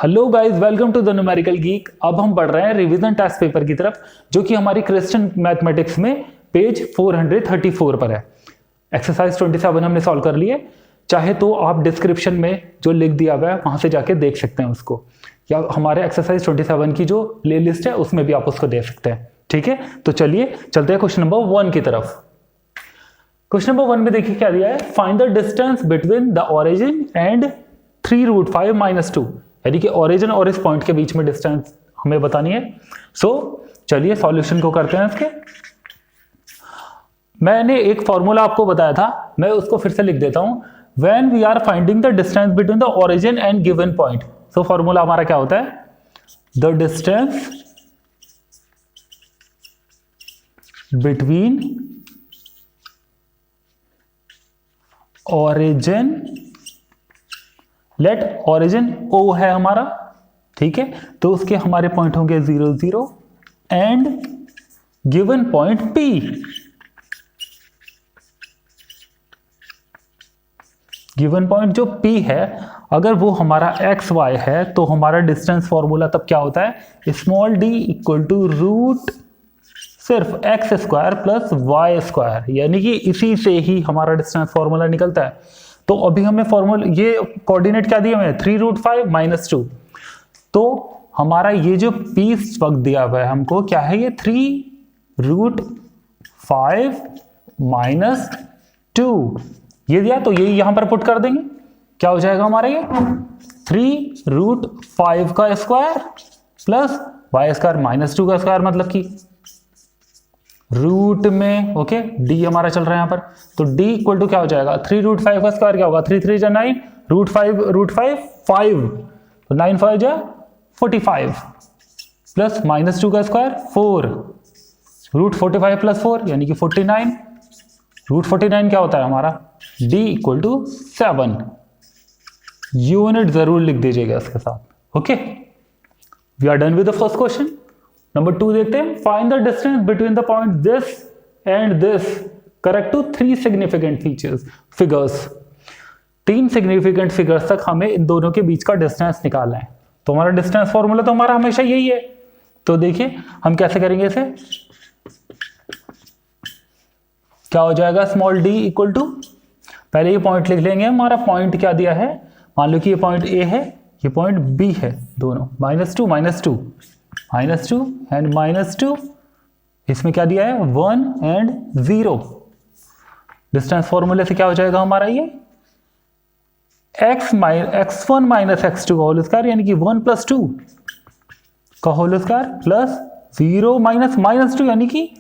Hello guys, welcome to the numerical geek. अब हम पढ़ रहे हैं रिवीजन टेस्ट पेपर की तरफ, जो कि हमारी क्रिश्चियन मैथमेटिक्स में पेज 434 पर है। एक्सरसाइज 27 हमने सॉल्व कर लिए। चाहे तो आप डिस्क्रिप्शन में जो लिख दिया हुआ है वहां से जाके देख सकते हैं उसको, या हमारे एक्सरसाइज 27 की जो प्ले लिस्ट है उसमें भी आप उसको देख सकते हैं। ठीक है, तो चलिए चलते हैं क्वेश्चन नंबर 1 की तरफ। क्वेश्चन नंबर 1 में देखिए क्या दिया है, find the distance between the origin and 3√5 - 2, यानी कि ओरिजिन और इस पॉइंट के बीच में डिस्टेंस हमें बतानी है। सो चलिए सॉल्यूशन को करते हैं इसके। मैंने एक फॉर्मूला आपको बताया था, मैं उसको फिर से लिख देता हूं। When we are finding the distance between the origin and given point, so formula हमारा क्या होता है, the distance between origin, let origin O है हमारा, ठीक है, तो उसके हमारे पॉइंट होंगे 0 0 and given point P। Given point जो P है, अगर वो हमारा XY है तो हमारा डिस्टेंस फॉर्मूला तब क्या होता है, small d equal to root सिर्फ x² प्लस y², यानी कि इसी से ही हमारा डिस्टेंस फॉर्मूला निकलता है। तो अभी हमें फॉर्मूला, ये कोऑर्डिनेट क्या दिया हमें, 3√5 - 2, तो हमारा ये जो P वक्त दिया हुआ है हमको क्या है, ये 3√5 - 2 ये दिया, तो ये यहां पर पुट कर देंगे। क्या हो जाएगा हमारा, ये 3√5 का स्क्वायर प्लस y² - 2 का स्क्वायर, मतलब कि रूट में, ओके, d हमारा चल रहा है यहां पर, तो d इक्वल टू क्या हो जाएगा, 3√5 का स्क्वायर क्या होगा, 3 3 जा 9, √5 5, तो 9 5 जा 45 प्लस -2 का स्क्वायर 4, √45 प्लस 4 यानी कि 49, √49 क्या होता है हमारा, d इक्वल टू 7। यूनिट जरूर लिख दीजिएगा इसके साथ। Okay, we are done with the first question. Number 2 देखते हैं, find the distance between the point this and this correct to 3 significant figures. 3 significant figures तक हमें इन दोनों के बीच का डिस्टेंस निकालना है। तो हमारा डिस्टेंस फॉर्मूला तो हमारा हमेशा यही है, तो देखिए हम कैसे करेंगे इसे। क्या हो जाएगा, स्मॉल d इक्वल टू, पहले ये पॉइंट लिख लेंगे, हमारा पॉइंट क्या दिया है, मान लो कि ये पॉइंट A है, ये पॉइंट B है, दोनों -2 एंड -2, इसमें क्या दिया है 1 एंड 0। डिस्टेंस फॉर्मूले से क्या हो जाएगा हमारा, ये x1 - x2 का होल स्क्वायर, यानी कि 1 + 2 का होल स्क्वायर प्लस 0 - -2 यानी कि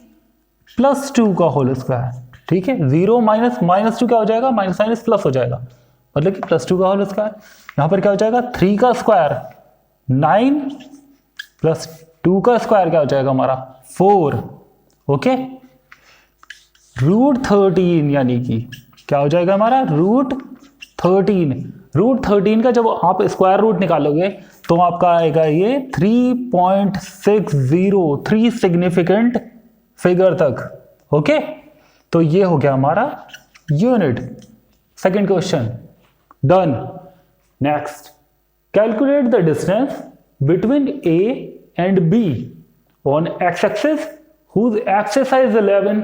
+2 का होल स्क्वायर। ठीक है, 0 - -2 क्या हो जाएगा, माइनस प्लस हो जाएगा, मतलब कि +2 का होल स्क्वायर। यहां पर क्या हो जाएगा, 3 का स्क्वायर 9 प्लस 2 का स्क्वायर क्या हो जाएगा हमारा 4। ओके, √13 यानी कि क्या हो जाएगा हमारा, √13 का जब आप स्क्वायर रूट निकालोगे तो आपका आएगा ये 3.60, 3 सिग्निफिकेंट फिगर तक। ओके, तो ये हो गया हमारा unit. Second question done. Next, calculate the distance between A and B on x-axis whose axis is 11।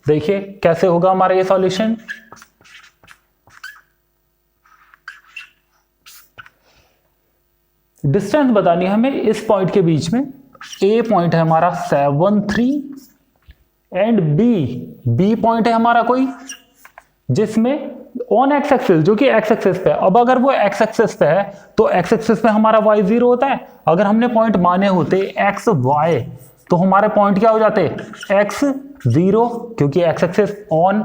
देखिए कैसे होगा हमारा ये सॉल्यूशन। डिस्टेंस बतानी है हमें इस पॉइंट के बीच में। A पॉइंट है हमारा 7 3 एंड B पॉइंट है हमारा कोई, जिसमें ऑन एक्स एक्सिस, जो कि एक्स एक्सिस पे है। अब अगर वो एक्स एक्सिस पे है तो एक्स एक्सिस पे हमारा y0 होता है। अगर हमने पॉइंट माने होते x y तो हमारे पॉइंट क्या हो जाते, x0, क्योंकि x axis on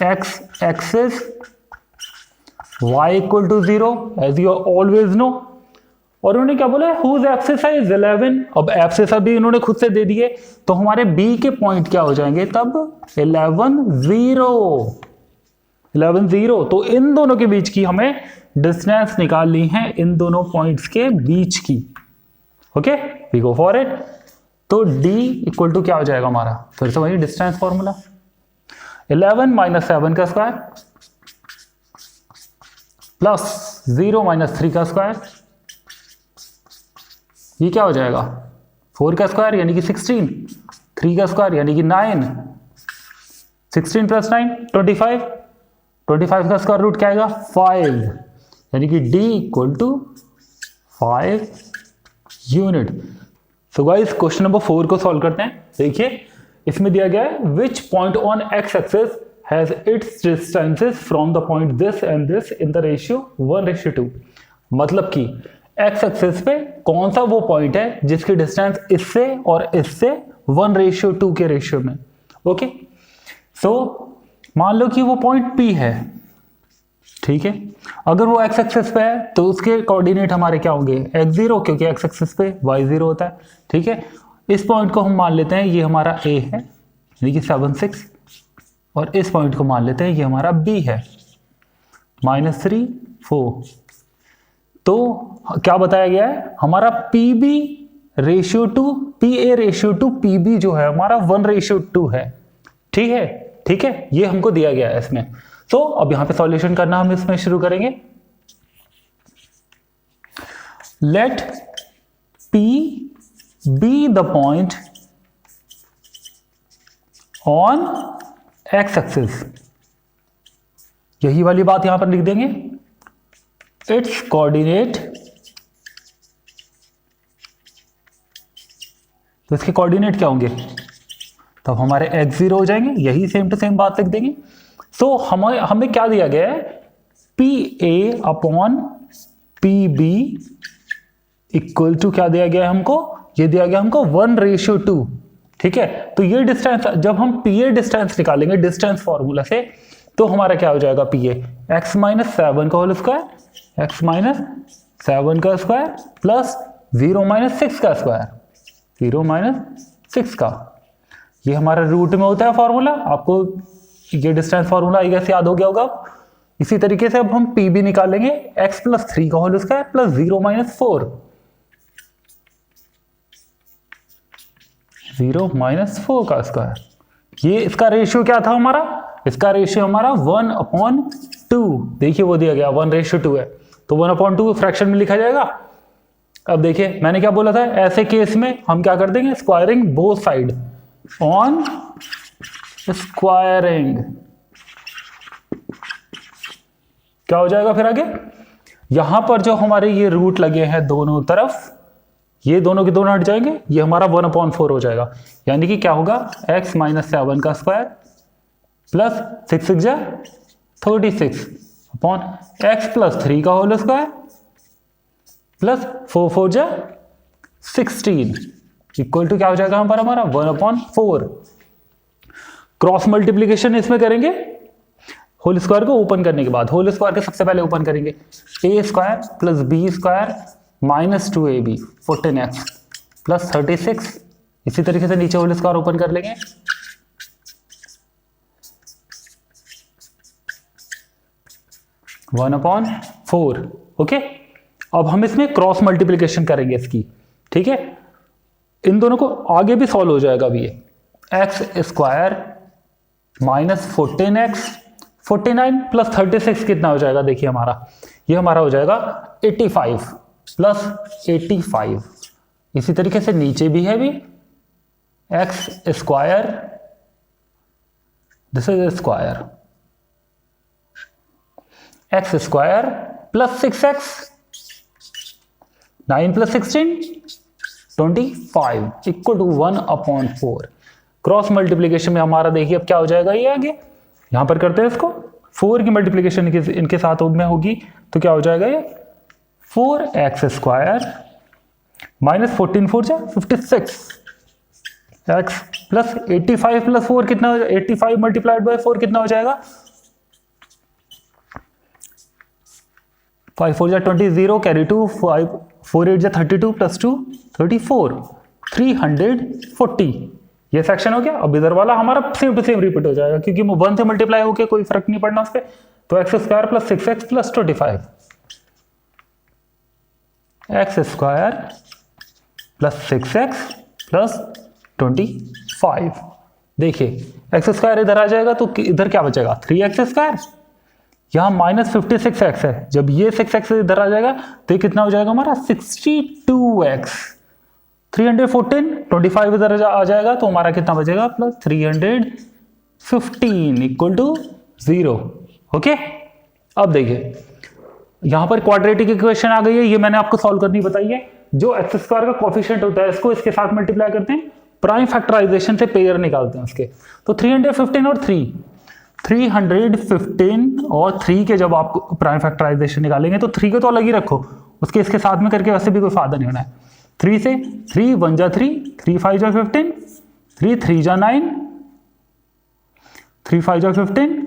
x axis y equal to 0 as you always know. और उन्होंने क्या बोला, हुज एक्सिस इज 11। अब एक्सिस अभी इन्होंने खुद से दे दिए, तो हमारे b के पॉइंट क्या हो जाएंगे तब 11 0। तो इन दोनों के बीच की हमें डिस्टेंस निकालनी है, इन दोनों पॉइंट्स के बीच की। Okay, we go for it. तो d इक्वल टू क्या हो जाएगा हमारा, फिर से वही डिस्टेंस फॉर्मूला, 11 - 7 का स्क्वायर प्लस 0 माइनस 3 का स्क्वायर, ये क्या हो जाएगा 4 का स्क्वायर यानी कि 16, 3 का स्क्वायर यानी कि 9, 16 प्लस 9 25, 25 का स्क्वायर रूट क्या आएगा 5, यानी कि d equal to 5 unit. So guys question number 4 को सॉल्व करते हैं। देखिए इसमें दिया गया है which point on x axis has its distances from the point this and this in the ratio 1:2। मतलब कि एक्स एक्सिस पे कौन सा वो पॉइंट है जिसकी डिस्टेंस इससे और इससे 1:2 के रेशियो में। ओके, सो मान लो कि वो पॉइंट P है, ठीक है। अगर वो एक्स एक्सिस पे है तो उसके कोऑर्डिनेट हमारे क्या होंगे x0, क्योंकि एक्स एक्सिस पे y0 होता है, ठीक है। इस पॉइंट को हम मान लेते हैं ये हमारा A है यानी कि 7 6, और इस पॉइंट को मान लेते हैं ये हमारा B है -3 4। तो क्या बताया गया है हमारा PA रेशियो टू PB जो है हमारा 1:2 है, ठीक है, ठीक है, ये हमको दिया गया है इसमें। तो अब यहां पे सॉल्यूशन करना हम इसमें शुरू करेंगे। Let P be the point on x axis, यही वाली बात यहां पर लिख देंगे, इट्स कोऑर्डिनेट, तो इसके कोऑर्डिनेट क्या होंगे, तब हमारे x0 हो जाएंगे, यही सेम टू सेम बात लिख देंगे। सो हमें क्या दिया गया है PA upon PB equal to क्या दिया गया है हमको, ये दिया गया हमको 1:2, ठीक है। तो ये डिस्टेंस जब हम PA डिस्टेंस निकालेंगे डिस्टेंस फॉर्मूला से, तो हमारा क्या हो जाएगा PA x - 7 का होल स्क्वायर, x - 7 का स्क्वायर प्लस 0 - 6 का स्क्वायर, 0 - 6 का, ये हमारा रूट में होता है फॉर्मूला। आपको ये डिस्टेंस फॉर्मूला आई गेस याद हो गया होगा। इसी तरीके से अब हम PB निकालेंगे x + 3 का होल स्क्वायर प्लस 0 - 4, 0 - 4 का स्क्वायर। ये इसका रेशियो क्या था हमारा, इसका रेशियो हमारा 1/2, देखिए वो दिया गया 1:2 है, तो 1/2 फ्रैक्शन में लिखा जाएगा। अब देखिए मैंने क्या बोला था, ऐसे केस में हम क्या कर देंगे squaring both side, on squaring क्या हो जाएगा फिर आगे, यहां पर जो हमारे ये रूट लगे हैं दोनों तरफ, ये दोनों के दोनों हट जाएंगे, ये हमारा 1/4 हो जाएगा, यानी कि क्या होगा x - 7 का स्क्वायर प्लस 6 6 जा 36 अपॉन x + 3 का होल स्क्वायर प्लस 4 4 जा 16 इक्वल टू क्या हो जाएगा हमारा 1/4। क्रॉस मल्टीप्लीकेशन इसमें करेंगे होल स्क्वायर को ओपन करने के बाद, होल स्क्वायर को सबसे पहले ओपन करेंगे, a square plus b square -2ab 14x plus 36, इसी तरीके से नीचे होल स्क्वायर ओपन कर लेंगे, (1/4). ओके, अब हम इसमें क्रॉस मल्टीप्लीकेशन करेंगे इसकी, ठीक है। इन दोनों को आगे भी सॉल्व हो जाएगा अभी ये, एक्स स्क्वायर -14x 49 प्लस 36 कितना हो जाएगा, देखिए हमारा ये हमारा हो जाएगा 85 प्लस 85। इसी तरीके से नीचे भी है भी x square, this is square, x square plus 6x 9 plus 16 25 equal to 1/4। Cross multiplication में हमारा देखिए अब क्या हो जाएगा, ये आगे यहां पर करते हैं इसको, 4 की मल्टीप्लीकेशन इनके साथ में होगी तो क्या हो जाएगा ये 4x स्क्वायर -14 4 जा 56 x प्लस 85 प्लस 4 कितना हो जाएगा, 85 मल्टीप्लाइड बाय 4 कितना हो जाएगा 5 4 जा 20 0 कैरी 2 5 4 8 जा 32 प्लस 2 34 340। ये सेक्शन हो गया। अब इधर वाला हमारा सेम टू सेम रिपीट हो जाएगा क्योंकि 1 से मल्टीप्लाई होके कोई फर्क नहीं पड़ना उस पर। तो x square plus 6x plus 25, x square plus 6x plus 25। देखिए एक्स स्क्वायर इधर आ जाएगा तो इधर क्या बचेगा 3x स्क्वायर, यहाँ -56x है, जब ये 6x इधर आ जाएगा तो ये कितना हो जाएगा हमारा 62x। 314 25 इधर आ जाएगा तो हमारा कितना बचेगा प्लस 315 इक्वल टू 0। ओके, अब देखिए यहां पर क्वाड्रेटिक इक्वेशन आ गई है, ये मैंने आपको सॉल्व करनी बताई है। जो एक्स स्क्वायर का कोफिशिएंट होता है इसको इसके साथ मल्टीप्लाई करते हैं, प्राइम फैक्टराइजेशन से पेयर निकालते हैं उसके। तो 315 और 315 और 3 के जब आप प्राइम फैक्टराइजेशन निकालेंगे तो 3 को तो अलग ही रखो, उसके इसके साथ में करके वैसे भी कोई फायदा नहीं होना है। 3 से 3 1 जा 3, 3 5 जा 15, 3 3 जा 9, 3 5 जा 15,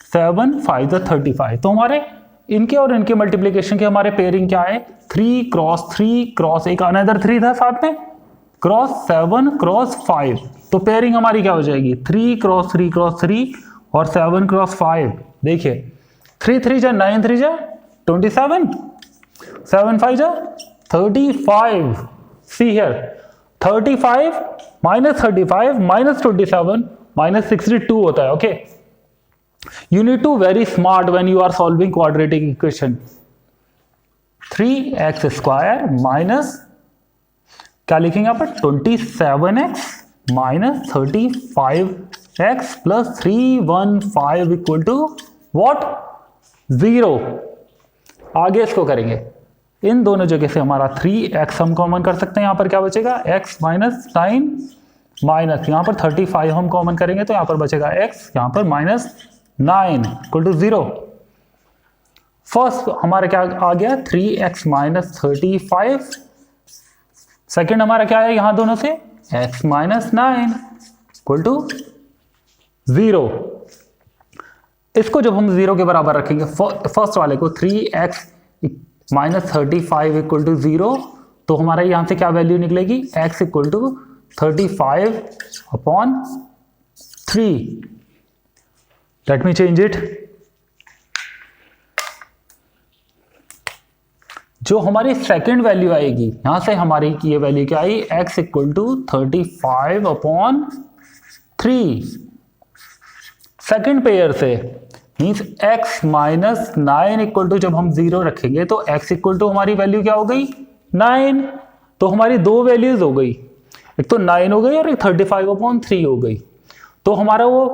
7 5 जा 35। तो हमारे इनके और इनके मल्टीप्लिकेशन के हमारे पेयरिंग क्या है, 3 क्रॉस एक अनदर 3 था साथ में, क्रॉस 7 क्रॉस 5। तो पेयरिंग हमारी क्या हो जाएगी 3 क्रॉस 3 और 7 क्रॉस 5। देखिए 3 3 जा 9, 3 जा 27, 7 5 जा 35। सी हियर 35 -35 -27 -62 होता है। Okay, you need to very smart when you are solving quadratic equation। 3x square minus क्या लिखेंगे यहाँ पर 27x minus 35x plus 315 equal to what 0। आगे इसको करेंगे, इन दोनों जगह से हमारा 3x हम कॉमन कर सकते हैं, यहाँ पर क्या बचेगा x माइनस 9 माइनस यहाँ पर 35 हम कॉमन करेंगे तो यहाँ पर बचेगा x, यहाँ पर -9 इक्वल टू 0। फर्स्ट हमारा क्या आ गया 3x माइनस 35, सेकेंड हमारा क्या है यहाँ दोनों से x माइनस 9 इक्वल टू 0। इसको जब हम 0 के बराबर रखेंगे फर्स्ट वाले को 3x माइनस 35 इक्वल टू 0, तो हमारा यहाँ से क्या वैल्यू निकलेगी x equal to 35/3। Let me change it। जो हमारी सेकेंड वैल्यू आएगी यहां से हमारी ये वैल्यू क्या आई x equal to 35/3। Second pair से means x minus 9 equal to जब हम 0 रखेंगे तो x इक्वल टू हमारी वैल्यू क्या हो गई 9। तो हमारी दो वैल्यूज हो गई, एक तो 9 हो गई और एक 35/3 हो गई। तो हमारा वो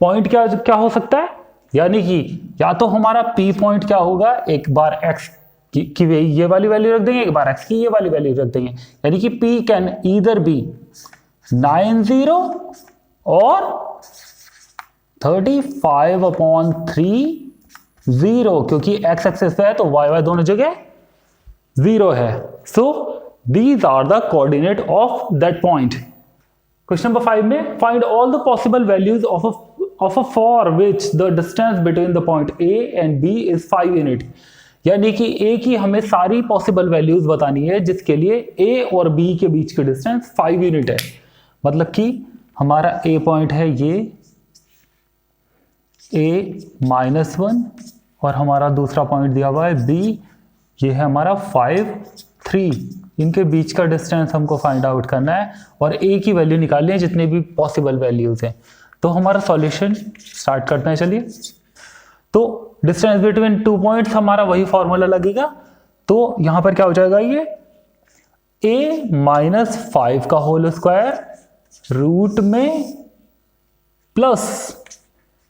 पॉइंट क्या हो सकता है, यानी कि या तो हमारा P पॉइंट क्या होगा, एक बार x की ये वाली वैल्यू रख देंगे, एक बार x की ये वाली वैल्यू रख देंगे, यानी कि P कैन ईदर बी 90 और 35/3 क्योंकि x एक्सिस पे है तो y दोनों जगह 0 है। So these are the coordinate of that point. Question number 5 में find all the possible values of a for which the distance between the point A and B is 5 unit. यानी कि A की हमें सारी possible values बतानी है जिसके लिए A और B के बीच की डिस्टेंस 5 यूनिट है। मतलब कि हमारा A पॉइंट है ये A-1 और हमारा दूसरा पॉइंट दिया हुआ है B, ये है हमारा 5 3। इनके बीच का डिस्टेंस हमको फाइंड आउट करना है और A की वैल्यू निकालनी है जितने भी पॉसिबल वैल्यूज हैं। तो हमारा सॉल्यूशन स्टार्ट करते हैं, चलिए। तो डिस्टेंस बिटवीन 2 पॉइंट्स हमारा वही फॉर्मूला लगेगा। तो यहां पर क्या हो जाएगा, ये A माइनस 5 का होल स्क्वायर रूट में प्लस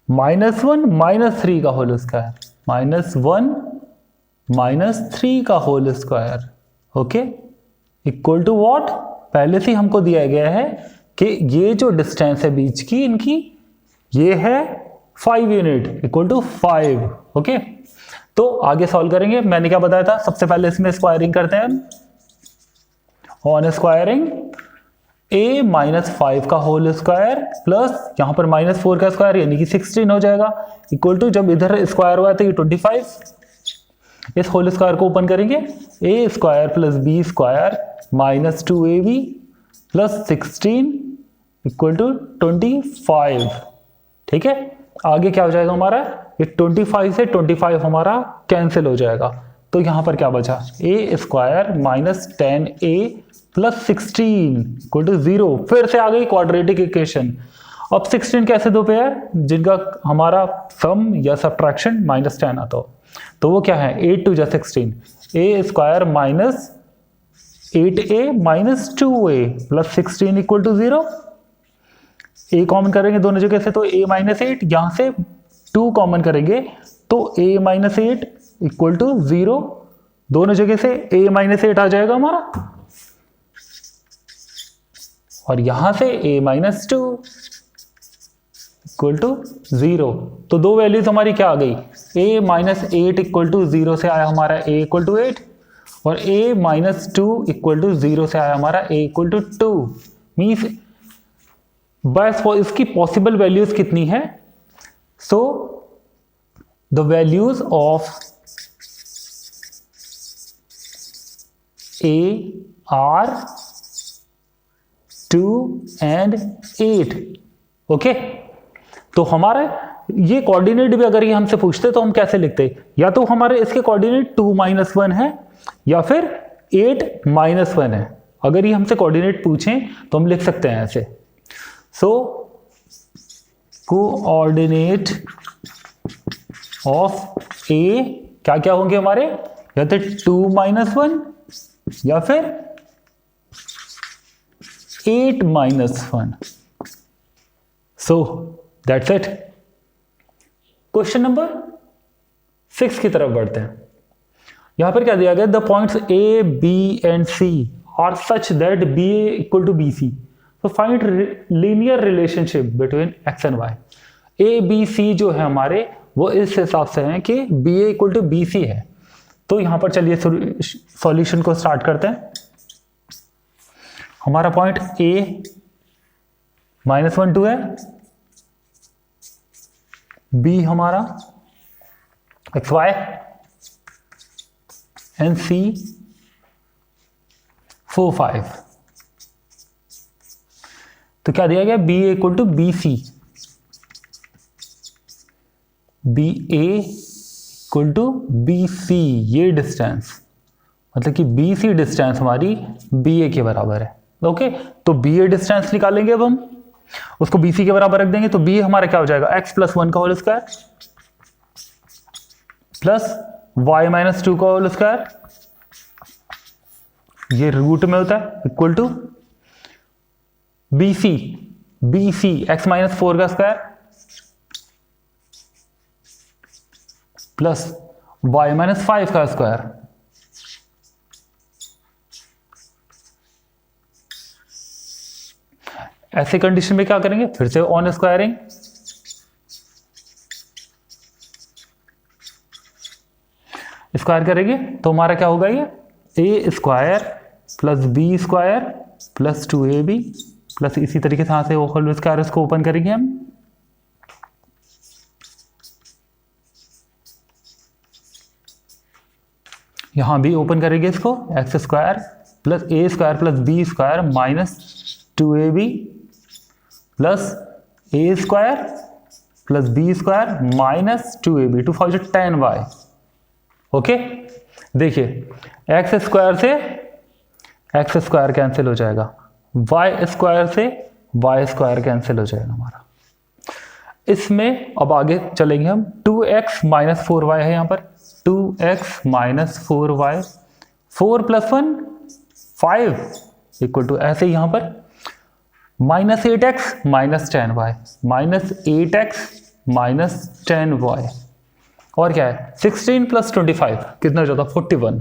-1 -3 का होल स्क्वायर, -1 -3 का whole square, okay, equal to what, पहले से हमको दिया गया है कि ये जो डिस्टेंस है बीच की इनकी ये है 5 यूनिट इक्वल टू 5। ओके, तो आगे सॉल्व करेंगे। मैंने क्या बताया था, सबसे पहले इसमें स्क्वायरिंग करते हैं। ऑन स्क्वायरिंग A माइनस 5 का होल स्क्वायर प्लस यहाँ पर -4 का स्क्वायर यानी कि 16 हो जाएगा, इक्वल टू जब इधर स्क्वायर हुआ तो ये 25। इस होल स्क्वायर को ओपन करेंगे, A square plus B square minus 2AB plus 16 equal to 25। ठीक है, आगे क्या हो जाएगा हमारा, ये 25 से 25 हमारा कैंसिल हो जाएगा। तो यहां पर क्या बचा, A square minus 10A plus 16 equal to 0। फिर से आ गई क्वाड्रेटिक इक्वेशन। अब 16 कैसे दो पेयर जिनका हमारा सम या सब्ट्रैक्शन -10 आता हो, तो वो क्या है 8 2 जा 16, a square minus 8a minus 2a plus 16 equal to 0। a common करेंगे दोनों जगह से तो a माइनस 8, यहां से 2 कॉमन करेंगे तो a माइनस 8 इक्वल टू 0, दोनों जगह से a माइनस 8 आ जाएगा हमारा, और यहां से a माइनस 2 इक्वल टू 0। तो दो वैल्यूज हमारी क्या आ गई, a माइनस 8 इक्वल टू 0 से आया हमारा a इक्वल टू 8, और a माइनस 2 इक्वल टू 0 से आया हमारा a इक्वल टू 2। मीन्स बस इसकी पॉसिबल वैल्यूज कितनी है, so the values of a are 2 and 8। Okay, तो हमारे ये कोऑर्डिनेट भी अगर ये हमसे पूछते तो हम कैसे लिखते, या तो हमारे इसके कोऑर्डिनेट 2 - 1 है या फिर 8 - 1 है। अगर ये हमसे कोऑर्डिनेट पूछें तो हम लिख सकते हैं ऐसे, सो कोऑर्डिनेट ऑफ ए क्या क्या होंगे हमारे, या तो 2 - 1 या फिर 8 - 1। So that's it. Question number 6 की तरफ बढ़ते हैं। यहां पर क्या दिया गया, the points A B and C are such that B A equal to B C, तो find linear relationship between X and Y. A B C जो है हमारे वो इस हिसाब से हैं कि B A equal to B C है। तो यहां पर चलिए सॉल्यूशन को स्टार्ट करते हैं। हमारा पॉइंट ए -1 2 है, बी हमारा एक्स वाई एंड सी 4 5। तो क्या दिया गया, B A equal to B C, B A equal to B C, ये डिस्टेंस मतलब कि बी सी डिस्टेंस हमारी बी ए के बराबर है। ओके, तो बी ए डिस्टेंस निकालेंगे, अब हम उसको बी सी के बराबर रख देंगे, तो बी हमारा क्या हो जाएगा x + 1 का होल स्क्वायर प्लस y - 2 का होल स्क्वायर, ये रूट में होता है, equal to B C x - 4 का स्क्वायर प्लस y - 5 का स्क्वायर। ऐसे कंडीशन में क्या करेंगे, फिर से ऑन स्क्वायरिंग, स्क्वायर करेंगे तो हमारा क्या होगा, ये A square plus B square plus 2ab plus इसी तरीके से यहां से होल स्क्वायर इसको ओपन करेंगे हम, यहां भी ओपन करेंगे इसको, X square plus A square plus B square minus 2ab plus A square plus B square minus 2ab, 2 4 10y। Okay, देखिए एक्स स्क्वायर से एक्स स्क्वायर कैंसिल हो जाएगा, वाई स्क्वायर से वाई स्क्वायर कैंसिल हो जाएगा हमारा। इसमें अब आगे चलेंगे हम, 2x - 4y है यहाँ पर, 2x - 4y, 4 + 1 5 इक्वल टू, ऐसे ही यहाँ पर -8x - 10y, -8x - 10y, और क्या है 16 + 25 कितना ज्यादा 41।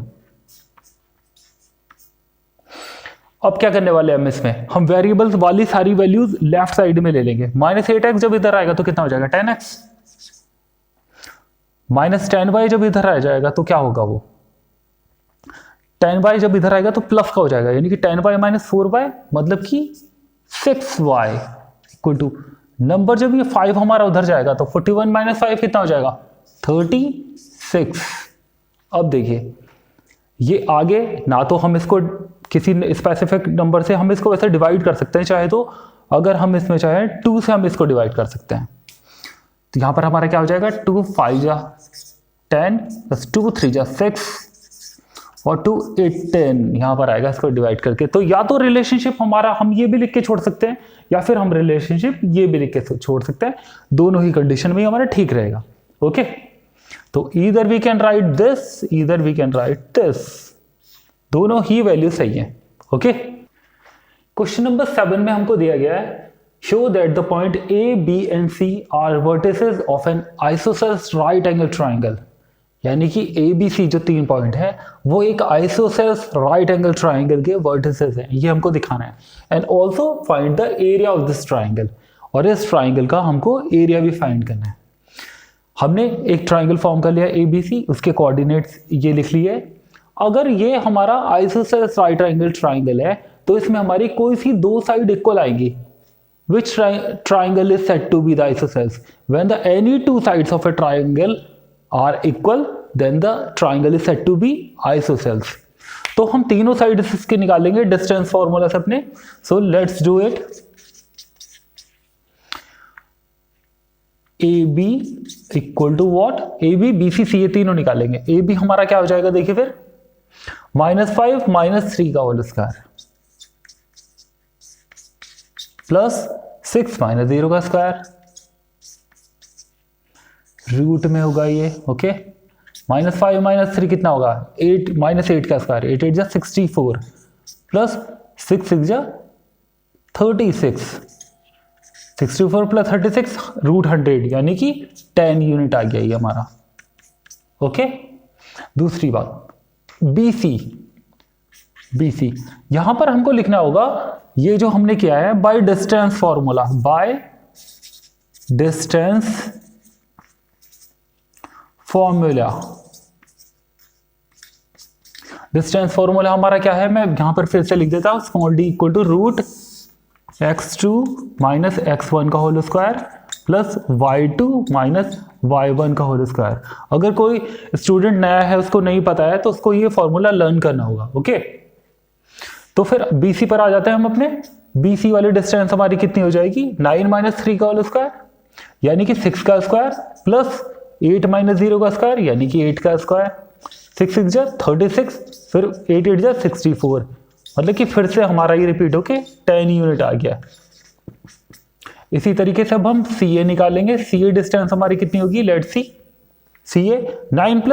अब क्या करने वाले हैं हम, इसमें हम वेरिएबल्स वाली सारी वैल्यूज लेफ्ट साइड में ले लेंगे। -8x जब इधर आएगा तो कितना हो जाएगा 10x, -10y जब इधर आ जाएगा तो क्या होगा, वो 10y जब इधर आएगा तो प्लस का हो जाएगा, यानी कि 10y - 4y मतलब कि 6y इक्वल टू, नंबर जब ये 5 हमारा उधर जाएगा तो 41 - 5 कितना हो जाएगा 36। अब देखिए ये आगे ना तो हम इसको किसी स्पेसिफिक नंबर से हम इसको वैसे डिवाइड कर सकते हैं चाहे तो, अगर हम इसमें चाहे 2 से हम इसको डिवाइड कर सकते हैं। तो यहां पर हमारा क्या हो जाएगा 2 5 जा 10 + 2 3 जा 6, और 2 8 10 यहाँ पर आएगा इसको डिवाइड करके। तो या तो रिलेशनशिप हमारा हम ये भी लिख के छोड़ सकते हैं या फिर हम रिलेशनशिप ये भी लिख के छोड़ सकते हैं, दोनों ही कंडीशन में हमारा ठीक रहेगा। ओके, तो either we can write this, either we can write this, दोनों ही वैल्यू सही है। ओके, क्वेश्चन नंबर 7 में हमको दिया गया है show that the point A B and C are vertices of an isosceles right angle triangle, यानी कि ए बी सी जो 3 पॉइंट है वो एक आइसोसेल्स राइट एंगल ट्राइंगल के वर्टिसेस हैं, ये हमको दिखाना है। And also find the area of this triangle, और इस ट्राइंगल का हमको एरिया भी फाइंड करना है। हमने एक ट्राइंगल फॉर्म कर लिया ए बी सी, उसके कोऑर्डिनेट्स ये लिख लिए। अगर ये हमारा आइसोसेल्स राइट एंगल ट्राइंगल है तो इसमें हमारी कोई सी 2 साइड इक्वल आएगी। Which triangle is said to be the isosceles? When the any 2 sides of a triangle are equal, then the triangle is said to be isosceles. तो हम तीनों sides इसके निकालेंगे डिस्टेंस फॉर्मूला से अपने। So let's do it. A B equal to what, A B B C C, ये तीनों निकालेंगे। ए बी हमारा क्या हो जाएगा देखिए फिर, -5 -3 का होल स्क्वायर प्लस 6 - 0 का स्क्वायर, रूट में होगा ये। ओके, -5 - 3 कितना होगा, 8 -8 का स्क्वायर, 8 8 जा 64 प्लस 6 6 जा 36, 64 प्लस 36 √100, यानी कि 10 यूनिट आ गया ये हमारा। ओके, दूसरी बात बी सी, यहां पर हमको लिखना होगा ये जो हमने किया है by distance formula, by distance formula. Distance formula हमारा क्या है, मैं यहां पर फिर से लिख देता हूं, small D equal to √x2 - x1 का whole square plus y2 - y1 का होल स्क्वायर। अगर कोई स्टूडेंट नया है, उसको नहीं पता है, तो उसको ये फॉर्मूला लर्न करना होगा। ओके, तो फिर BC पर आ जाते हैं हम अपने। BC वाली डिस्टेंस हमारी कितनी हो जाएगी, 9 - 3 का होल स्क्वायर यानी कि 6 का स्क्वायर प्लस 8 - 0 का स्क्वायर यानी कि 8 का स्क्वायर, 6 6 जा 36, फिर 8 8 जा 64, मतलब कि फिर से हमारा ये रिपीट होके 10 यूनिट आ गया। इसी तरीके से अब हम CA निकालेंगे। CA डिस्टेंस हमारी कितनी होगी, लेट्स सी। CA 9 -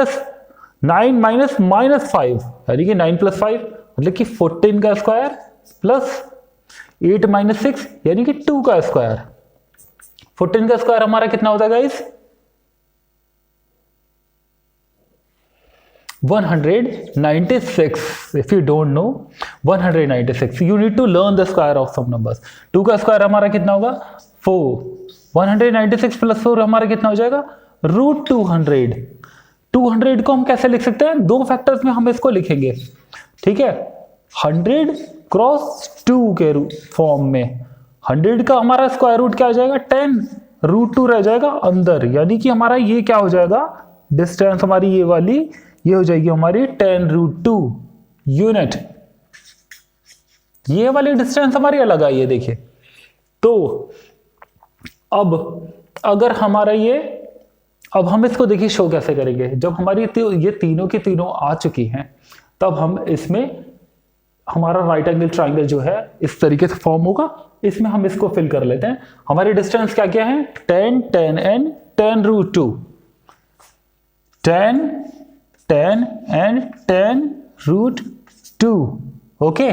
-5 यानी कि 9 + 5 मतलब कि 14 का स्क्वायर प्लस 8 - 6 यानी कि 2 का स्क्वायर। 14 का स्क्वायर हमारा कितना होता है guys, 196। If you don't know 196, you need to learn the square of some numbers. 2 का स्क्वायर हमारा कितना होगा, 4। 196 + 4 हमारा कितना हो जाएगा, √200। 200 को हम कैसे लिख सकते हैं, 2 फैक्टर्स में हम इसको लिखेंगे, ठीक है। 100 क्रॉस 2 के फॉर्म में 100 का हमारा स्क्वायर रूट क्या हो जाएगा, 10, √2 रह जाएगा अंदर, यानी कि हमारा ये क्या हो जाएगा, डिस्टेंस हमारी ये वाली ये हो जाएगी हमारी 10√2 यूनिट। ये वाली डिस्टेंस हमारी अलग आई है देखिए। तो अब अगर हमारा ये, अब हम इसको देखिए शो कैसे करेंगे, जब हमारी ये तीनों की तीनों आ चुकी हैं तब हम इसमें हमारा राइट एंगल ट्राइंगल जो है इस तरीके से फॉर्म होगा। इसमें हम इसको फिल कर लेते हैं। हमारी डिस्टेंस क्या क्या है, 10 10 एंड 10√2, 10 10 एंड 10√2। ओके,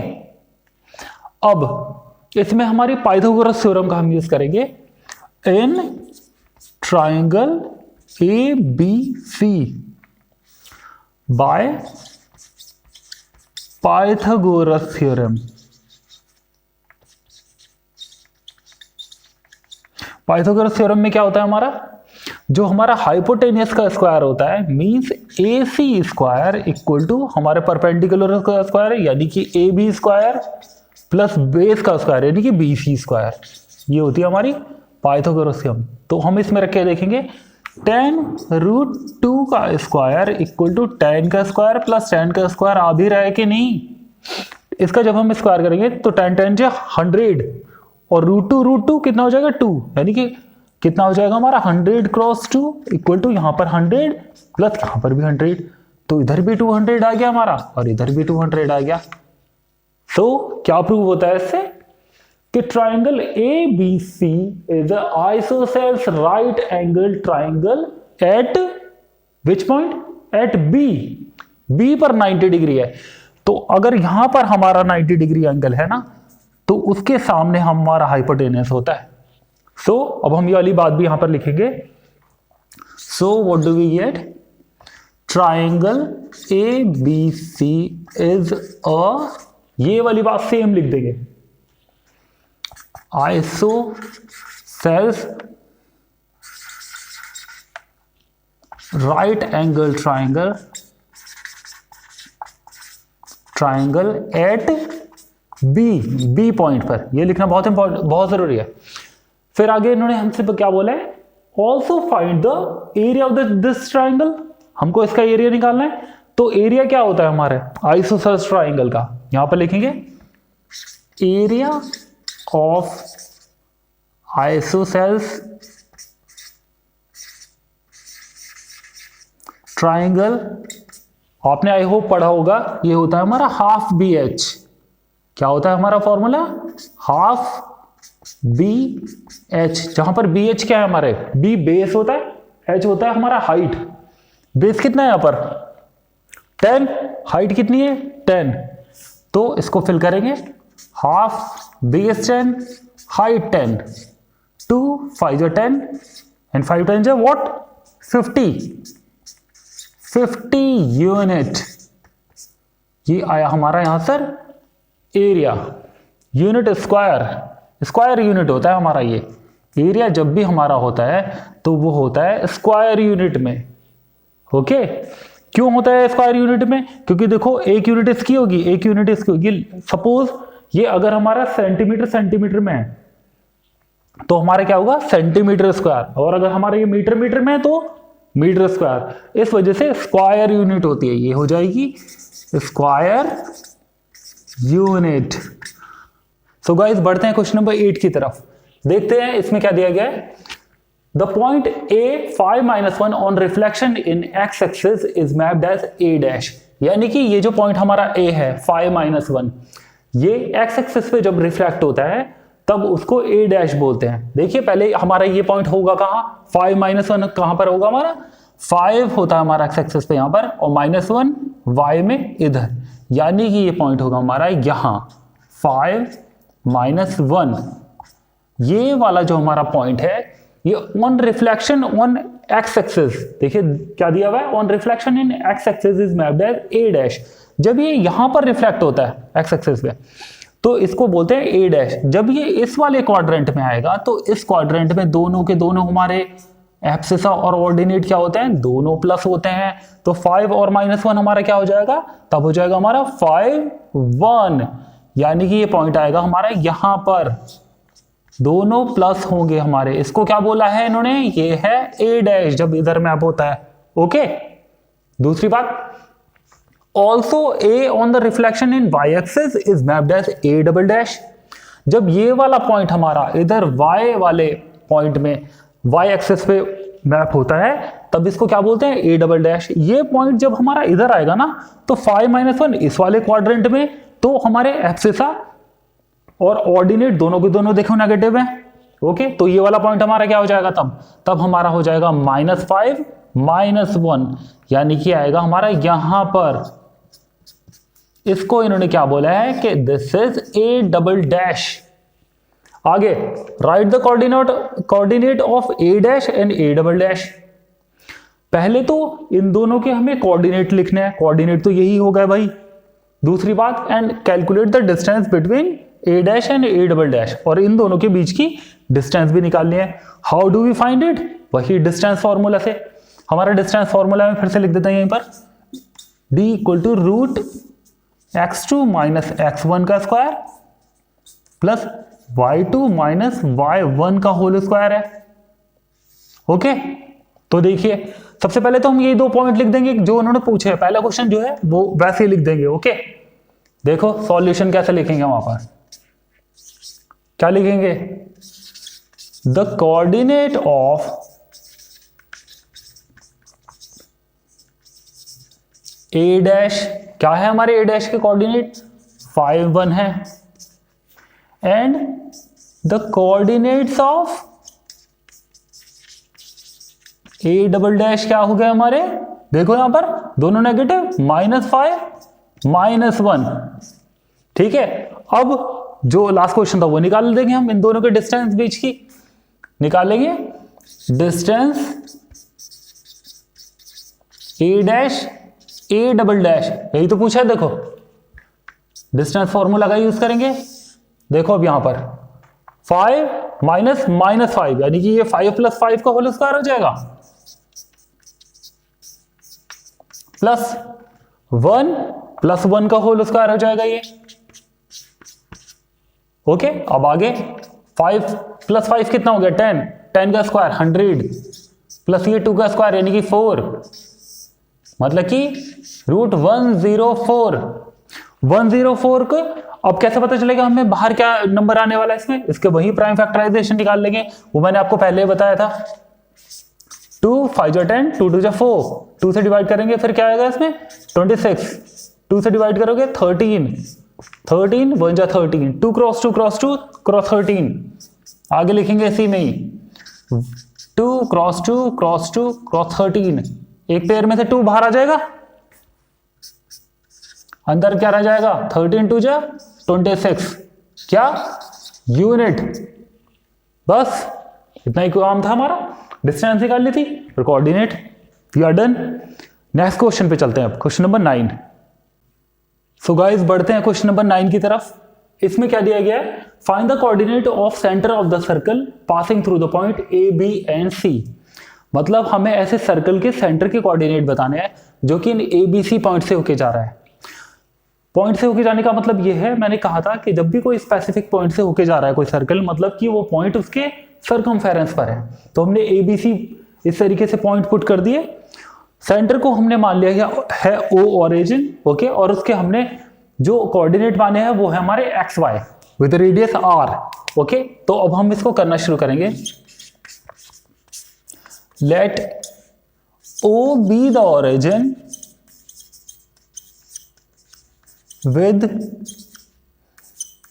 अब इसमें हमारी पाइथागोरस थ्योरम का हम यूज करेंगे in triangle ABC by Pythagoras theorem. Pythagoras theorem में क्या होता है हमारा, जो हमारा हाइपोटेनियस का स्क्वायर होता है means AC square equal to हमारे परपेंडिकुलर का स्क्वायर यानी कि AB स्क्वायर प्लस बेस का स्क्वायर यानी कि BC स्क्वायर। ये होती है हमारी पाइथागोरस थ्योरम। तो हम इसमें रख के देखेंगे 10√2 का स्क्वायर इक्वल टू 10 का स्क्वायर प्लस 10 का स्क्वायर आ भी रहा है कि नहीं। इसका जब हम स्क्वायर करेंगे तो 10 10 जा 100 और √2 कितना हो जाएगा 2, यानी कि कितना हो जाएगा हमारा 100 क्रॉस 2 इक्वल टू यहाँ पर 100 प्लस यहाँ पर भी 100, तो इधर भी 200 आ गया हमारा और इधर भी 200 आ गया। तो क्या प्रूव होता है इससे कि triangle A B C is isosceles right angle triangle at which point, at B, B पर 90 डिग्री है। तो अगर यहां पर हमारा 90 डिग्री एंगल है ना, तो उसके सामने हमारा हाइपोटेनस होता है। सो अब हम ये वाली बात भी यहां पर लिखेंगे। So what do we get, triangle A B C is a, ये वाली बात सेम लिख देंगे, isosceles right angle triangle at B point पर। ये लिखना बहुत इंपॉर्टेंट, बहुत जरूरी है। फिर आगे इन्होंने हमसे क्या बोला है, also find the area of this triangle, हमको इसका एरिया निकालना है। तो एरिया क्या होता है हमारे आइसोसेल्स ट्राइंगल का, यहां पर लिखेंगे एरिया ऑफ आइसोसेल्स ट्राइंगल, आपने आई होप पढ़ा होगा, ये होता है हमारा हाफ बी एच। क्या होता है हमारा फॉर्मूला, हाफ बी एच, जहां पर बी एच क्या है हमारे, बी बेस होता है, एच होता है हमारा हाइट। बेस कितना है यहां पर 10, हाइट कितनी है 10, तो इसको फिल करेंगे, half base 10 height 10, 2 5 10 and 5 10 what 50 unit. ये आया हमारा यहां sir area, unit square unit होता है हमारा। ये एरिया जब भी हमारा होता है तो वो होता है स्क्वायर यूनिट में। ओके, क्यों होता है स्क्वायर यूनिट में, क्योंकि देखो एक यूनिट इसकी होगी, एक यूनिट इसकी होगी। सपोज ये अगर हमारा सेंटीमीटर में है तो हमारा क्या होगा सेंटीमीटर स्क्वायर, और अगर हमारा ये मीटर में है तो मीटर स्क्वायर। इस वजह से स्क्वायर यूनिट होती है, ये हो जाएगी स्क्वायर यूनिट। सो गाइस बढ़ते हैं क्वेश्चन नंबर 8 की तरफ, देखते हैं इसमें क्या दिया गया है। The point A 5-1 on reflection in x axis is mapped as A dash, यानी कि ये जो पॉइंट हमारा ए है 5-1, ये एक्स एक्सिस पे जब रिफ्लेक्ट होता है तब उसको ए डैश बोलते हैं। देखिए पहले हमारा ये पॉइंट होगा कहां, 5-1 कहां पर होगा हमारा, 5 होता है हमारा एक्स एक्सिस पे यहां पर, और -1 वाई में इधर, यानी कि ये पॉइंट होगा हमारा यहां 5-1। ये वाला जो हमारा पॉइंट है ये on reflection on x axis, देखिए क्या दिया हुआ है, on reflection in x axis is mapped as A dash. जब ये यहां पर रिफ्लेक्ट होता है एक्स एक्सिस पे तो इसको बोलते हैं ए डैश। जब ये इस वाले क्वाड्रेंट में आएगा तो इस क्वाड्रेंट में दोनों के दोनों हमारे एब्सिसा और ऑर्डिनेट क्या होते हैं, दोनों प्लस होते हैं। तो 5 और -1 हमारा क्या हो जाएगा, तब हो जाएगा हमारा 5-1, यानी कि ये पॉइंट आएगा हमारा यहां पर, दोनों प्लस होंगे हमारे। इसको क्या बोला है इन्होंने, ये है ए डैश जब इधर मैप होता है। ओके, दूसरी बात, also A on the reflection in y axis is mapped as A double dash. जब ये वाला पॉइंट हमारा इधर वाई वाले पॉइंट में वाई एक्सिस पे मैप होता है तब इसको क्या बोलते हैं, ए डबल डैश। ये पॉइंट जब हमारा इधर आएगा ना तो 5-1 इस वाले क्वाड्रेंट में, तो हमारे एब्सिसा और ऑर्डिनेट दोनों के दोनों देखो नेगेटिव है। ओके, तो ये वाला पॉइंट हमारा क्या हो जाएगा, तब हमारा हो जाएगा -5 -1, यानी कि आएगा हमारा यहां पर। इसको इन्होंने क्या बोला है कि this is A double dash. आगे, right the coordinate of A dash and A double dash. पहले तो इन दोनों के हमें कोऑर्डिनेट लिखने हैं, कोऑर्डिनेट तो यही हो गया भाई। दूसरी बात, and calculate the distance between A dash and A double dash, और इन दोनों के बीच की डिस्टेंस भी निकालनी है। How do we find it, वही डिस्टेंस फॉर्मूला से। हमारा डिस्टेंस फॉर्मूला में फिर से लिख देते हैं यहीं पर, d = x2 - x1 का स्क्वायर प्लस y2 - y1 का होल स्क्वायर है। ओके, तो देखिए सबसे पहले तो हम ये दो पॉइंट लिख देंगे जो उन्होंने पूछे हैं, पहला क्वेश्चन जो है वो वैसे ही लिख देंगे। ओके, देखो सॉल्यूशन कैसे लिखेंगे, वहां पर क्या लिखेंगे, the coordinate of A dash क्या है हमारे ए डैश के कोऑर्डिनेट 5 1 है and the coordinates of A double dash क्या हो गए हमारे, देखो यहां पर दोनों नेगेटिव -5 -1। ठीक है, अब जो लास्ट क्वेश्चन था वो निकाल देंगे हम, इन दोनों के डिस्टेंस बीच की निकालेंगे। डिस्टेंस ए डैश ए डबल डैश, यही तो पूछा है। देखो डिस्टेंस फॉर्मूला का यूज करेंगे। देखो अब यहां पर 5 -5 यानी कि ये 5 + 5 का होल स्क्वायर हो जाएगा प्लस 1 + 1 का होल स्क्वायर हो जाएगा ये। ओके, अब आगे 5 + 5 कितना हो गया 10, 10 का स्क्वायर 100 प्लस ये 2 का स्क्वायर यानी कि 4, मतलब कि √104। 104 को अब कैसे पता चलेगा हमें बाहर क्या नंबर आने वाला है इसमें, इसके वही प्राइम फैक्टराइजेशन निकाल लेंगे, वो मैंने आपको पहले बताया था। 2 5 × 10 2 2 4, 2 से डिवाइड करेंगे फिर क्या आएगा इसमें 26, 2 से डिवाइड करोगे 13, 13 1 × 13, 2 × 2 × 2 × 13, आगे लिखेंगे इसी में ही 2 × 2 × 2 × 13, एक पेयर में से 2 बाहर आ जाएगा, अंदर क्या रह जाएगा 13 2 × 26, क्या यूनिट। बस इतना ही काम था हमारा, डिस्टेंस निकाल ली थी और coordinate. We are done. Next question पे चलते हैं अब, क्वेश्चन नंबर 9। सो गाइस बढ़ते हैं क्वेश्चन नंबर 9 की तरफ। इसमें क्या दिया गया है, find the coordinate of centre of the circle passing through the point A B and C. मतलब हमें ऐसे सर्कल के सेंटर के कोऑर्डिनेट बताने हैं जो कि इन ए बी सी पॉइंट से होके जा रहा है। पॉइंट से होके जाने का मतलब ये है, मैंने कहा था कि जब भी कोई स्पेसिफिक पॉइंट से होके जा रहा है कोई सर्कल, मतलब कि वो पॉइंट उसके सर्कमफेरेंस पर है। तो हमने ए बी सी इस तरीके से पॉइंट पुट कर दिए, सेंटर को हमने मान लिया है ओ ओरिजिन, ओके, और उसके हमने जो कोऑर्डिनेट माने हैं वो है हमारे x y with radius r, okay. तो अब हम इसको करना शुरू करेंगे। Let O be the origin with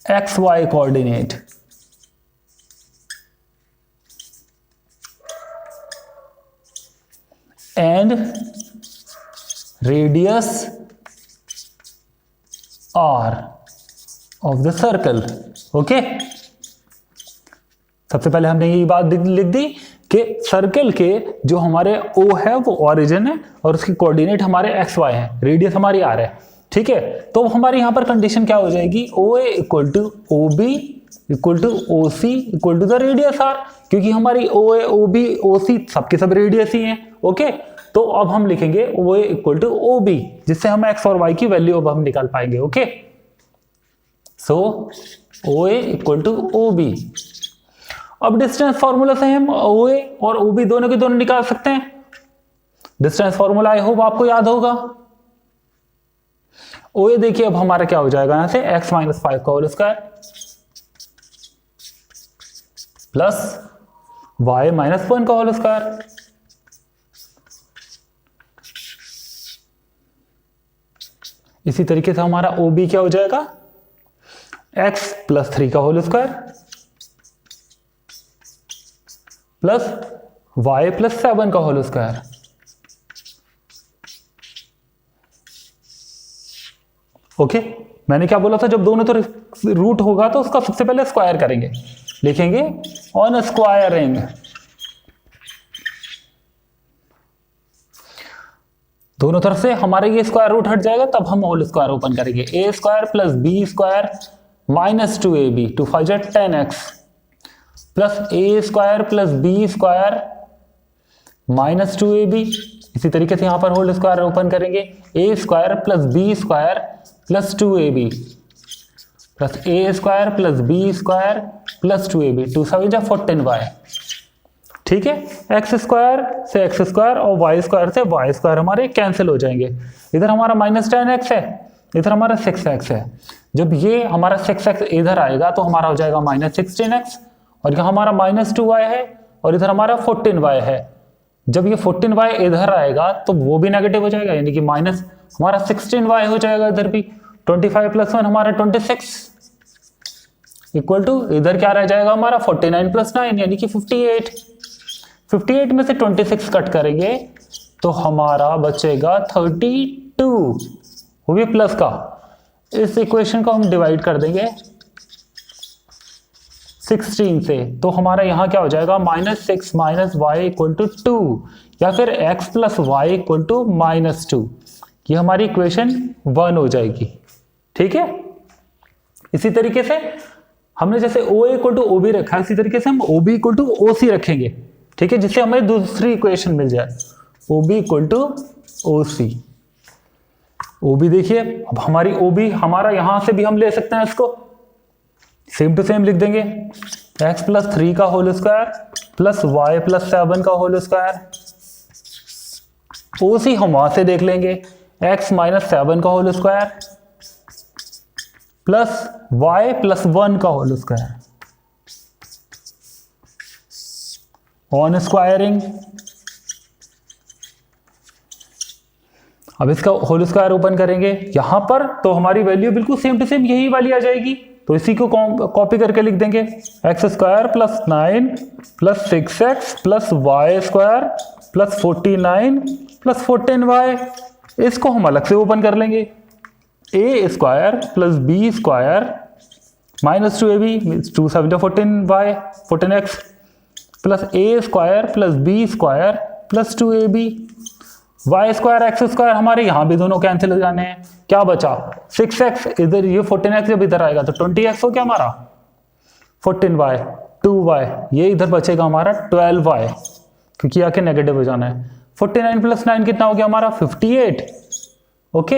xy coordinate and radius r of the circle, okay। सबसे पहले हमने ये बात लिख दी कि सर्कल के जो हमारे O है वो ओरिजिन है और उसकी कोऑर्डिनेट हमारे XY है, रेडियस हमारी R है, ठीक है। तो हमारी यहां पर कंडीशन क्या हो जाएगी, OA = OB = OC = the radius R, क्योंकि हमारी OA OB OC सबके सब रेडियस ही हैं, ओके। तो अब हम लिखेंगे OA = OB, जिससे हम x और y की वैल्यू अब हम निकाल पाएंगे, ओके। सो OA = OB। अब डिस्टेंस फॉर्मूला से हम OA और OB दोनों के दोनों निकाल सकते हैं। डिस्टेंस फॉर्मूला आई होप आपको याद होगा। OA देखिए अब हमारा क्या हो जाएगा, यहां से x - 5 का होल स्क्वायर प्लस y - 1 का होल स्क्वायर। इसी तरीके से हमारा OB क्या हो जाएगा, x + 3 का होल स्क्वायर प्लस y + 7 का होल स्क्वायर। ओके, मैंने क्या बोला था, जब दोनों तरफ रूट होगा तो उसका सबसे पहले स्क्वायर करेंगे, लिखेंगे ऑन स्क्वायरिंग। दोनों तरफ से हमारे ये स्क्वायर रूट हट जाएगा, तब हम होल स्क्वायर ओपन करेंगे। a² + b² - 2ab 2 5 = 10x plus a² + b² - 2ab। इसी तरीके से यहां पर होल स्क्वायर ओपन करेंगे, a² + b² + 2ab plus a² + b² + 2ab 2 7 = 14y, ठीक है। x² से x² और y² से y² हमारे कैंसिल हो जाएंगे। इधर हमारा -10x है, इधर हमारा 6x है। जब ये हमारा 6x इधर आएगा तो हमारा हो जाएगा -16x, और यहाँ हमारा -2y है और इधर हमारा 14y है। जब ये 14y इधर आएगा तो वो भी नेगेटिव हो जाएगा, यानी कि माइनस हमारा 16y हो जाएगा इधर भी। 25 + 1 हमारा 26 इक्वल टू इधर क्या रह जाएगा हमारा 49 + 9 यानी कि 58। 58 में से 26 कट करेंगे तो हमारा बचेगा 32, वो भी प्लस का। इस इक्वेशन को हम डिवाइड कर देंगे 16 से, तो हमारा यहाँ क्या हो जाएगा -6 - y = 2 या फिर x + y = -2। ये हमारी इक्वेशन 1 हो जाएगी। ठीक है, इसी तरीके से हमने जैसे OA = OB रखा है, इसी तरीके से हम OB = OC रखेंगे। ठीक है, जिससे हमें दूसरी इक्वेशन मिल जाए OB = OC। OB देखिए, अब हमारी OB हमारा यहां से भी हम ले सकते हैं, इसको सेम टू सेम लिख देंगे x + 3 का होल स्क्वायर प्लस y + 7 का होल स्क्वायर। OC हम वहां से देख लेंगे x - 7 का होल स्क्वायर प्लस y + 1 का होल स्क्वायर ऑन स्क्वायरिंग। अब इसका होल स्क्वायर ओपन करेंगे यहां पर, तो हमारी वैल्यू बिल्कुल सेम टू सेम यही वाली आ जाएगी। तो इसी को कॉपी करके लिख देंगे x² + 9 + 6x + y² + 49 + 14y। इसको हम अलग से ओपन कर लेंगे a² + b² -2ab 2 7 14y 14x + a² + b² + 2ab y² x² हमारे यहाँ भी दोनों कैंसिल हो जाने हैं। क्या बचा 6x, इधर ये 14x जब इधर आएगा तो 20x हो गया हमारा, 14y 2y, ये इधर बचेगा हमारा 12y क्योंकि आके नेगेटिव हो जाना है। 49 + 9 कितना हो गया हमारा 58। ओके,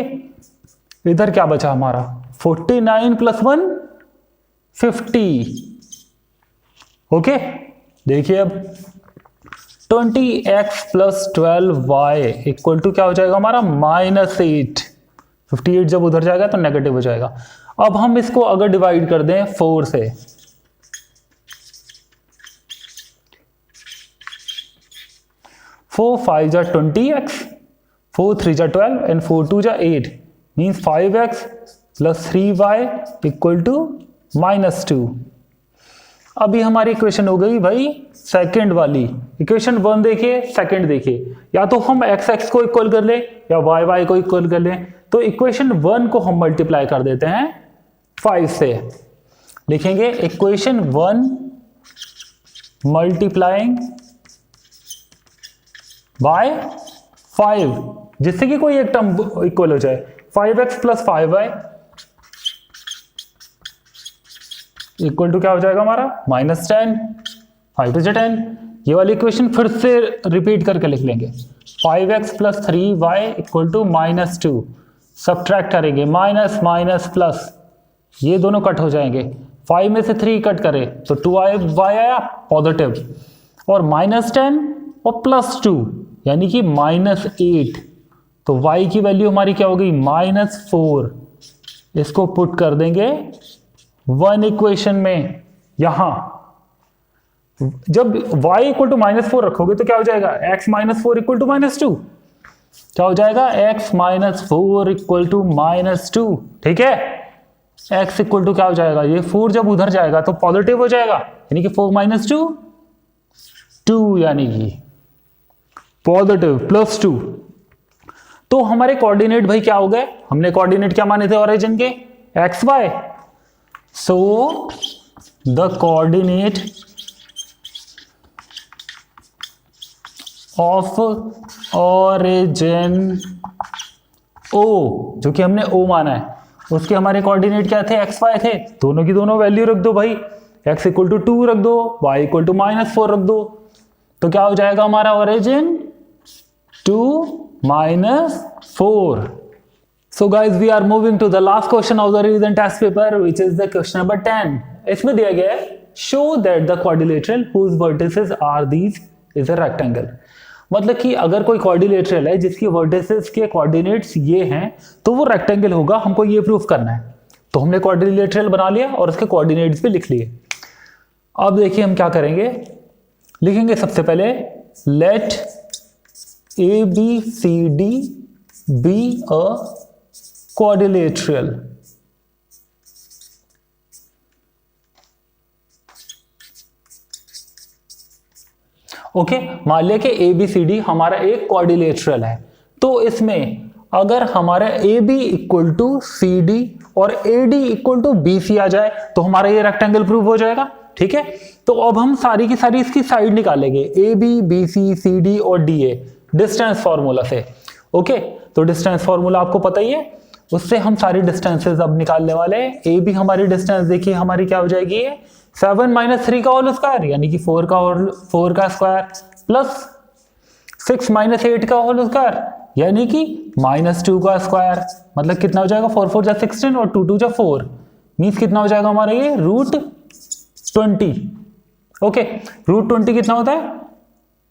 इधर क्या बचा हमारा 49 + 1 50। ओके, देखिए अब 20x + 12y = क्या हो जाएगा हमारा -8। 58 जब उधर जाएगा तो नेगेटिव हो जाएगा। अब हम इसको अगर डिवाइड कर दें 4 से, 4 5 जा 20x, 4 3 जा 12 and 4 2 जा 8 means 5x + 3y = -2। अभी हमारी इक्वेशन हो गई भाई सेकंड वाली। इक्वेशन 1 देखिए, सेकंड देखिए, या तो हम x को इक्वल कर ले या y को इक्वल कर ले। तो इक्वेशन 1 को हम मल्टीप्लाई कर देते हैं 5 से, लिखेंगे इक्वेशन 1 मल्टीप्लाइंग बाय 5, जिससे कि कोई एक टर्म इक्वल हो जाए। 5x + 5y इक्वल टू क्या हो जाएगा हमारा -10, 5 2 10। ये वाली इक्वेशन फिर से रिपीट करके लिख लेंगे 5x + 3y = -2। सब्ट्रैक्ट करेंगे माइनस प्लस, ये दोनों कट हो जाएंगे। 5 में से 3 कट करें तो 2y आया पॉजिटिव, और -10 और +2 यानी कि -8। तो y की वैल्यू हमारी क्या हो गई -4। इसको पुट कर देंगे 1 इक्वेशन में। यहां जब y = -4 रखोगे तो क्या हो जाएगा x - 4 = -2। क्या हो जाएगा x - 4 = -2। ठीक है, x = क्या हो जाएगा, ये 4 जब उधर जाएगा तो पॉजिटिव हो जाएगा, यानी कि 4 - 2 2, यानी कि पॉजिटिव +2। तो हमारे कोऑर्डिनेट भाई क्या हो गए, हमने कोऑर्डिनेट क्या माने थे ओरिजिन के x y। So the coordinate of origin O, जो कि हमने O माना है, उसके हमारे कोऑर्डिनेट क्या थे x y थे। दोनों की दोनों वैल्यू रख दो भाई, x = 2 रख दो, y = -4 रख दो। तो क्या हो जाएगा हमारा origin 2 - 4। So guys, we are moving to the last question of the revision test paper, which is the question number 10. इसमें दिया गया है show that the quadrilateral whose vertices are these is a rectangle। मतलब कि अगर कोई quadrilateral है जिसकी वर्टिसेस के कोऑर्डिनेट्स ये हैं तो वो रेक्टेंगल होगा, हमको ये प्रूफ करना है। तो हमने क्वाड्रिलेटरल बना लिया और उसके कोऑर्डिनेट्स भी लिख लिए। अब देखिए हम क्या करेंगे, लिखेंगे सबसे पहले let A B C D be a quadrilateral. Okay, मान लिया कि ए बी सी डी हमारा एक क्वाड्रिलेटरल है, तो इसमें अगर हमारा A B equal to C D और A D equal to B C आ जाए तो हमारा ये रेक्टेंगल प्रूव हो जाएगा। ठीक है, तो अब हम सारी की सारी इसकी साइड निकालेंगे, A B B C C D और डी ए डिस्टेंस फॉर्मूला से। ओके, तो डिस्टेंस फॉर्मूला आपको पता ही है, उससे हम सारी डिस्टेंसेस अब निकालने वाले हैं। ए बी हमारी डिस्टेंस देखिए हमारी क्या हो जाएगी, 7 - 3 का होल स्क्वायर यानी कि 4 का स्क्वायर प्लस 6 - 8 का होल स्क्वायर यानी कि -2 का स्क्वायर, मतलब कितना हो जाएगा, 4 4 जा 16 और 2 2 जा 4, मीन्स कितना हो जाएगा हमारा ये √20। ओके, √20 कितना होता है,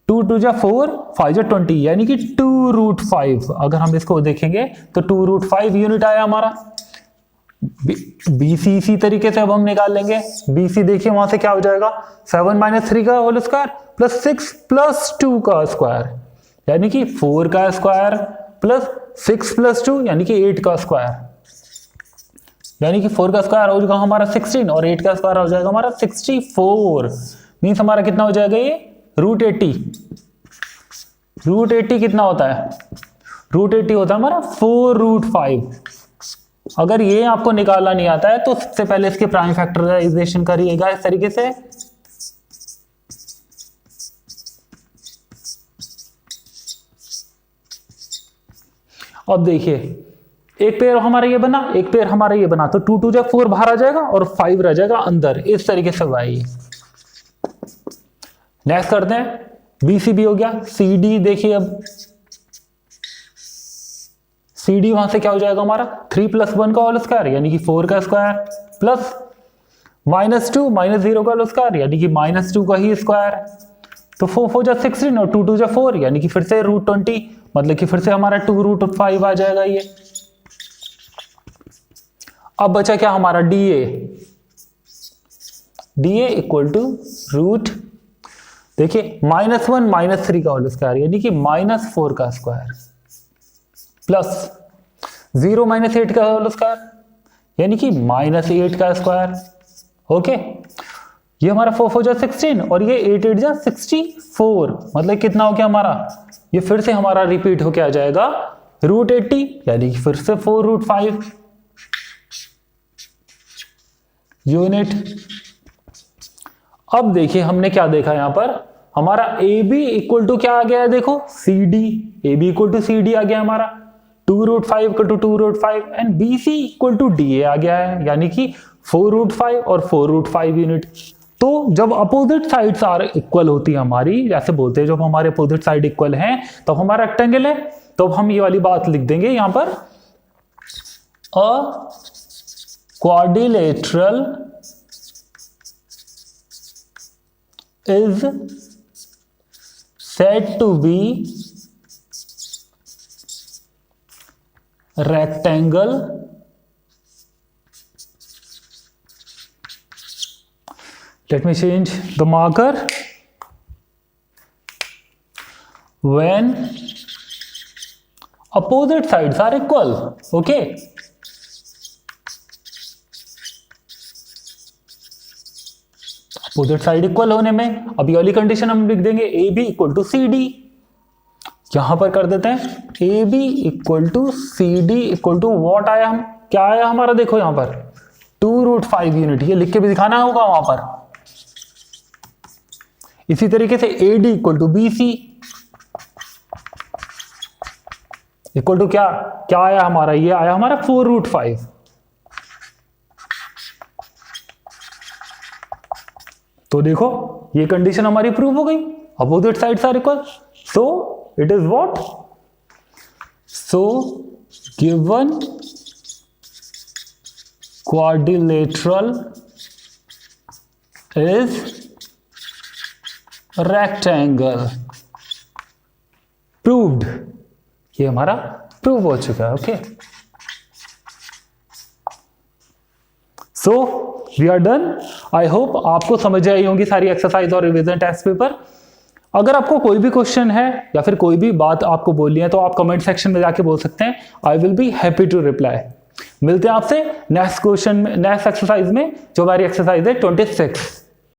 2 2 जा 4 5 जा 20 यानी कि 2√5। अगर हम इसको देखेंगे तो 2√5 यूनिट आया हमारा। BC इसी तरीके से अब हम निकाल लेंगे। BC देखिए वहां से क्या हो जाएगा, 7 - 3 का होल स्क्वायर प्लस 6 प्लस 2 का स्क्वायर यानी कि 4 का स्क्वायर प्लस 6 प्लस 2 यानी कि 8 का स्क्वायर, यानी कि 4 का स्क्वायर हो जाएगा हमारा 16 और 8 का स्क्वायर हो जाएगा हमारा 64। मीन्स हमारा कितना हो जाएगा ये √80। √80 कितना होता है, √80 होता है हमारा 4√5। अगर ये आपको निकालना नहीं आता है तो सबसे पहले इसके प्राइम फैक्टराइजेशन करिएगा इस तरीके से। अब देखिए एक पेयर हमारा ये बना, एक पेयर हमारा ये बना, तो 2 2 जा 4 बाहर आ जाएगा और 5 रह जाएगा अंदर, इस तरीके से भाई। नेक्स्ट करते हैं, BCB हो गया। CD देखिए अब CD वहां से क्या हो जाएगा हमारा 3 + 1 का होल स्क्वायर यानी कि 4 का स्क्वायर प्लस -2 - 0 का होल स्क्वायर यानी कि -2 का ही स्क्वायर, तो 4 4 जा 16 और 2 2 जा 4 यानी कि फिर से √20, मतलब कि फिर से हमारा 2√5 आ जाएगा ये। अब बचा क्या हमारा DA इक्वल टू रूट, देखिए -1 - 3 का होल स्क्वायर यानी कि -4 का स्क्वायर प्लस 0 - 8 का होल स्क्वायर यानी कि -8 का स्क्वायर। ओके, ये हमारा 4 4 जा 16 और ये 8 8 जा 64, मतलब कितना हो गया हमारा, ये फिर से हमारा रिपीट होके आ जाएगा √80 यानी कि फिर से 4√5 यूनिट। अब देखिए हमने क्या देखा यहां पर, हमारा AB इक्वल टू क्या आ गया है, देखो CD, AB equal to CD आ गया हमारा 2√5 = 2√5 and BC equal to DA आ गया है यानी कि 4√5 और 4√5 यूनिट। तो जब अपोजिट साइड्स आर इक्वल होती है हमारी, जैसे बोलते हैं जब हमारे अपोजिट साइड इक्वल हैं तो हमारा रेक्टेंगल है, तो हम ये वाली बात लिख देंगे यहां पर, अ quadrilateral is said to be rectangle let me change the marker when opposite sides are equal. Okay, opposite side equal होने में अब ये वाली कंडीशन हम लिख देंगे AB इक्वल टू CD, यहां पर कर देते हैं AB equal to CD equal to what आया, हम क्या आया हमारा, देखो यहां पर 2√5 यूनिट, ये लिख के भी दिखाना होगा वहां पर। इसी तरीके से AD equal to BC equal to क्या क्या आया हमारा, ये आया हमारा 4√5। तो देखो ये कंडीशन हमारी प्रूव हो गई, opposite sides are equal, so it is what, so given quadrilateral is rectangle, proved, ये हमारा प्रूव हो चुका है। Okay, so we are done. I hope आपको समझ आई होंगी सारी एक्सरसाइज और रिवीजन टेस्ट पेपर। अगर आपको कोई भी क्वेश्चन है या फिर कोई भी बात आपको बोलनी है तो आप कमेंट सेक्शन में जाके बोल सकते हैं, I will be happy to reply. मिलते हैं आपसे नेक्स्ट क्वेश्चन में, नेक्स्ट एक्सरसाइज में, जो हमारी एक्सरसाइज है 26।